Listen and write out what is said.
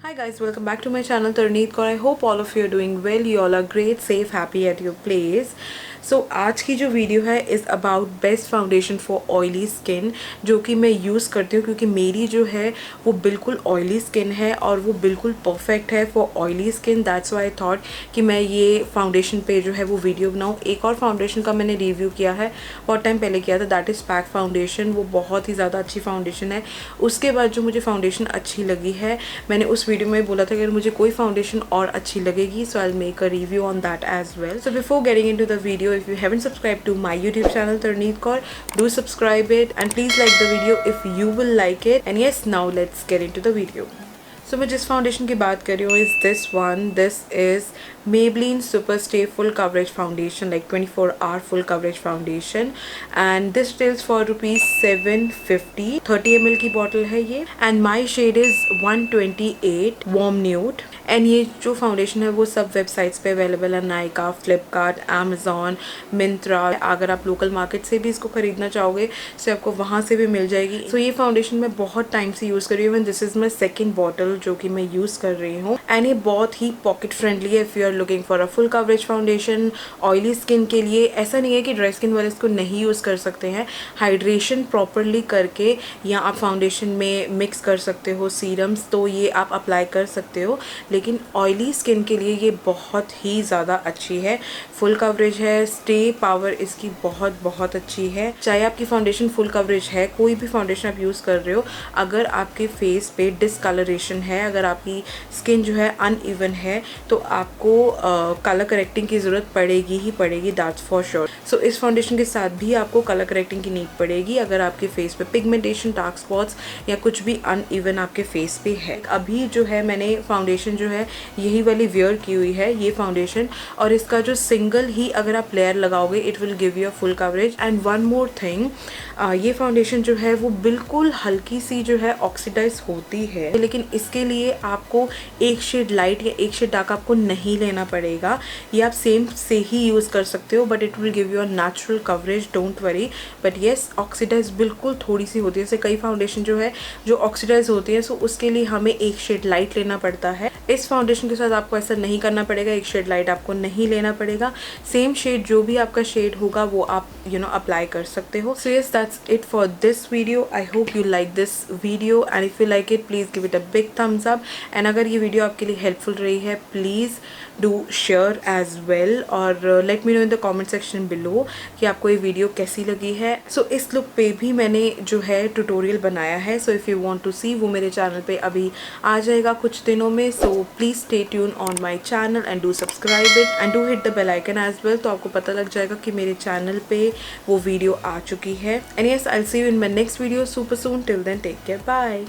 Hi guys, welcome back to my channel Taruneet Kaur. I hope all of you are doing well. You all are great, safe, happy at your place. So आज की जो video है is about best foundation for oily skin जो कि मैं use करती हूँ क्योंकि मेरी जो है वो बिल्कुल ऑयली स्किन है और वो बिल्कुल परफेक्ट है for oily skin. That's why I thought कि मैं ये फाउंडेशन पे जो है वो वीडियो बनाऊँ. एक और फाउंडेशन का मैंने रिव्यू किया है, बहुत टाइम पहले किया था, दैट इज़ पैक फाउंडेशन. वो बहुत ही ज़्यादा अच्छी फाउंडेशन है. उसके बाद जो मुझे फाउंडेशन अच्छी लगी है, मैंने उस वीडियो में बोला था कि अगर मुझे कोई फाउंडेशन और अच्छी लगेगी so I will make a review on that as well. So before getting into the video, if you haven't subscribed to my YouTube channel Taruneet Kaur, do subscribe it and please like the video if you will like it. And yes, now let's get into the video. So मैं जिस foundation की बात कर रही हूँ is this one. This is Maybelline Super Stay Full Coverage Foundation, like 24-hour full coverage foundation, and this retails for rupees 750. 30 ml की bottle है ये and my shade is 128 warm nude. And ये जो फाउंडेशन है वो सब websites पे available है, नायका, फ्लिपकार्ट, अमेजोन, मिंत्रा. अगर आप लोकल मार्केट से भी इसको खरीदना चाहोगे तो आपको वहाँ से भी मिल जाएगी. सो ये फाउंडेशन मैं बहुत टाइम से यूज़ कर रही हूँ. This is my second bottle जो कि मैं यूज़ कर रही हूँ एंड ये बहुत ही पॉकेट फ्रेंडली है if you are looking for a full coverage foundation oily skin के लिए. ऐसा नहीं है कि ड्राई स्किन वाले इसको नहीं यूज़ कर सकते हैं. हाइड्रेशन प्रॉपरली करके या आप फाउंडेशन में मिक्स कर सकते हो सीरम्स, तो ये आप अप्लाई कर सकते हो. लेकिन ऑयली स्किन के लिए ये बहुत ही ज़्यादा अच्छी है. फुल कवरेज है, स्टे पावर इसकी बहुत बहुत अच्छी है. चाहे आपकी फाउंडेशन फुल कवरेज है, कोई भी फाउंडेशन आप यूज़ कर रहे हो, अगर आपके फेस पे डिसकलरेशन है, अगर आपकी स्किन जो है अनइवन है, तो आपको कलर करेक्टिंग की ज़रूरत पड़ेगी ही पड़ेगी, दैट्स फॉर श्योर. सो इस फाउंडेशन के साथ भी आपको कलर करेक्टिंग की नीड पड़ेगी अगर आपके फेस पे पिगमेंटेशन, डार्क स्पॉट्स या कुछ भी अनइवन आपके फेस पे है. अभी जो है मैंने फाउंडेशन जो है यही वाली वेयर की हुई है ये फाउंडेशन, और इसका जो सिंगल ही अगर आप लेयर लगाओगे it will give you a full coverage. And one more thing, ये फाउंडेशन जो है वो बिल्कुल हल्की सी जो है ऑक्सीडाइज होती है, लेकिन इसके लिए आपको एक शेड लाइट या एक शेड डार्क आपको नहीं लेना पड़ेगा. ये आप सेम से ही यूज़ कर सकते हो but it will give you a natural coverage, don't worry. But yes, oxidize बिल्कुल थोड़ी सी होती है. जैसे कई फाउंडेशन जो है जो ऑक्सीडाइज होती है, सो उसके लिए हमें एक शेड लाइट लेना पड़ता है. इस फाउंडेशन के साथ आपको ऐसा नहीं करना पड़ेगा, एक शेड लाइट आपको नहीं लेना पड़ेगा. सेम शेड जो भी आपका शेड होगा वो आप अप्लाई कर सकते हो. So yes, that's it for this video. I hope you like this video and if you like it please give it a big thumbs up. And अगर ये वीडियो आपके लिए हेल्पफुल रही है please do share as well और let me know in the comment section below कि आपको ये वीडियो कैसी लगी है. सो इस लुक पे भी मैंने जो है ट्यूटोरियल बनाया है, so if you want to see वो मेरे चैनल पे अभी आ जाएगा कुछ दिनों में. So please stay tune on my channel and do subscribe it and do hit the bell icon as well, तो आपको पता लग जाएगा कि मेरे चैनल पे वो वीडियो आ चुकी है. And yes, I will see you in my next video super soon. Till then take care, bye.